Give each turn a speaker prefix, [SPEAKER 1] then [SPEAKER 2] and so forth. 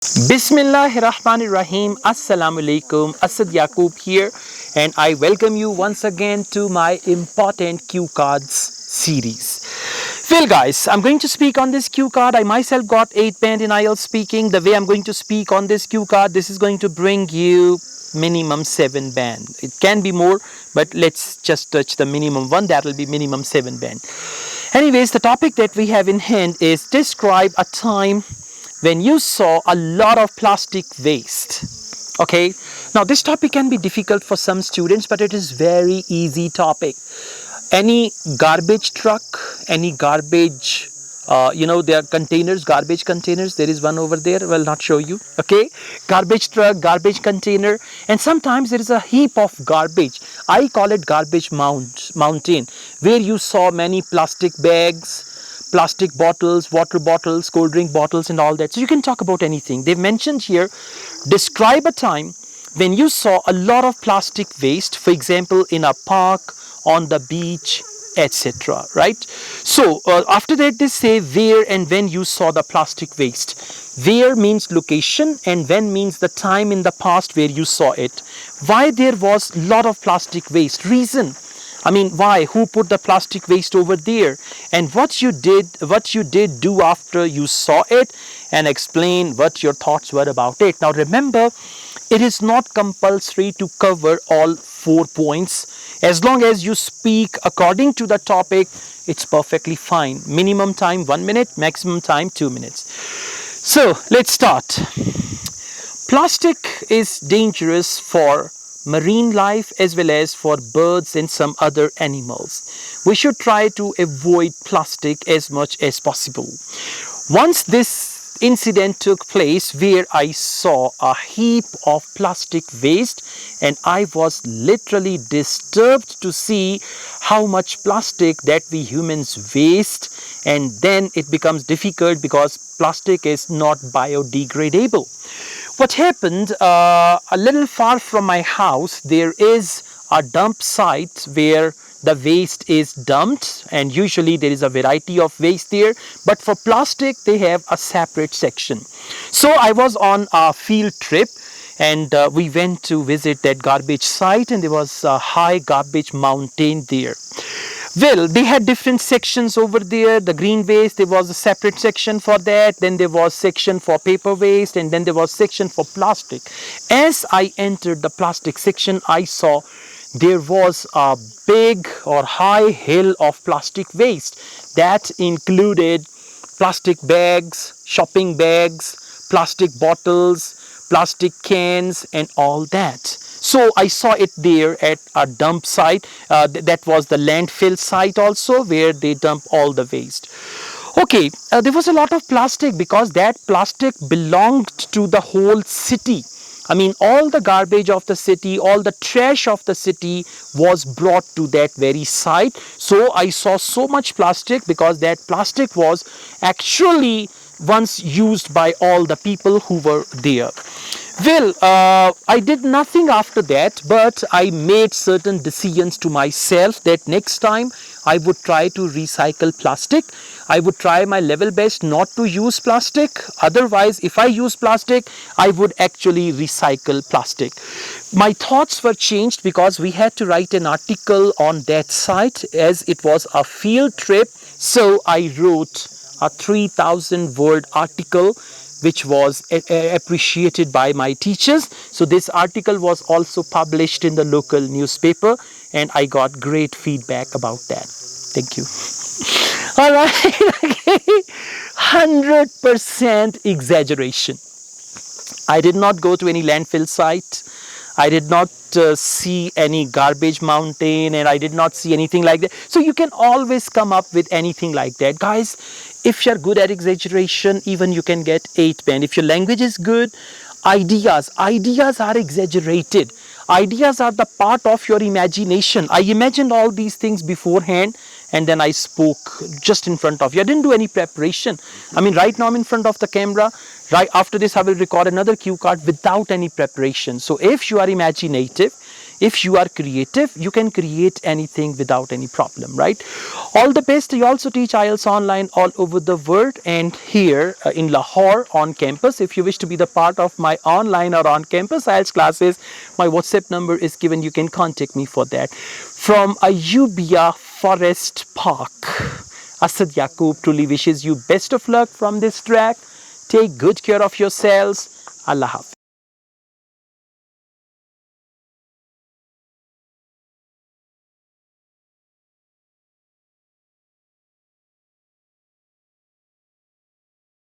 [SPEAKER 1] Bismillahirrahmanirrahim. Assalamu alaikum. Asad Yaqub here, and I welcome you once again to my important cue cards series. Well, guys, I'm going to speak on this cue card. I myself got 8 band in Ielts speaking. The way I'm going to speak on this cue card, this is going to bring you minimum 7 band. It can be more, but let's just touch the minimum one. That will be minimum 7 band. Anyways, the topic that we have in hand is describe a time when you saw a lot of plastic waste. Okay, now this topic can be difficult for some students, but it is very easy topic. Any garbage truck, any garbage, there are containers, garbage containers. There is one over there. Well, not show you. Okay, garbage truck, garbage container, and sometimes there is a heap of garbage. I call it garbage mountain, where you saw many plastic bags, plastic bottles, water bottles, cold drink bottles, and all that. So you can talk about anything. They've mentioned here, describe a time when you saw a lot of plastic waste, for example, in a park, on the beach, etc. Right? So after that, they say where and when you saw the plastic waste. Where means location, and when means the time in the past where you saw it. Why there was a lot of plastic waste? Reason. I mean, why? Who put the plastic waste over there? And what you did do after you saw it, and explain what your thoughts were about it. Now remember, it is not compulsory to cover all 4 points. As long as you speak according to the topic, it's perfectly fine. Minimum time 1 minute, maximum time 2 minutes. So let's start. Plastic is dangerous for marine life as well as for birds and some other animals. We should try to avoid plastic as much as possible. Once this incident took place where I saw a heap of plastic waste, and I was literally disturbed to see how much plastic that we humans waste, and then it becomes difficult because plastic is not biodegradable. What happened, a little far from my house, there is a dump site where the waste is dumped, and usually there is a variety of waste there, but for plastic they have a separate section. So I was on a field trip, and we went to visit that garbage site, and there was a high garbage mountain there. Well, they had different sections over there. The green waste, there was a separate section for that. Then there was section for paper waste, and then there was section for plastic. As I entered the plastic section, I saw there was a big or high hill of plastic waste. That included plastic bags, shopping bags, plastic bottles, plastic cans, and all that. So I saw it there at a dump site. That was the landfill site also, where they dump all the waste. Okay, there was a lot of plastic because that plastic belonged to the whole city. I mean, all the garbage of the city, all the trash of the city was brought to that very site. So I saw so much plastic because that plastic was actually once used by all the people who were there. Well, I did nothing after that, but I made certain decisions to myself that next time I would try to recycle plastic. I would try my level best not to use plastic. Otherwise, if I use plastic, I would actually recycle plastic. My thoughts were changed because we had to write an article on that site as it was a field trip. So I wrote a 3,000 word article which was appreciated by my teachers. So this article was also published in the local newspaper, and I got great feedback about that. Thank you. All right, okay. 100% exaggeration. I did not go to any landfill site. I did not see any garbage mountain, and I did not see anything like that. So you can always come up with anything like that. Guys, if you're good at exaggeration, even you can get 8 band. If your language is good, ideas are exaggerated. Ideas are the part of your imagination. I imagined all these things beforehand, and then I spoke just in front of you. I didn't do any preparation. I mean, right now I'm in front of the camera. Right after this, I will record another cue card without any preparation. So if you are imaginative, If you are creative, you can create anything without any problem, right? All the best. I also teach IELTS online all over the world, and here in Lahore on campus. If you wish to be the part of my online or on campus IELTS classes, my WhatsApp number is given. You can contact me for that. From Ayubia Forest Park, Asad Yaqub truly wishes you best of luck from this track. Take good care of yourselves. Allah Hafiz.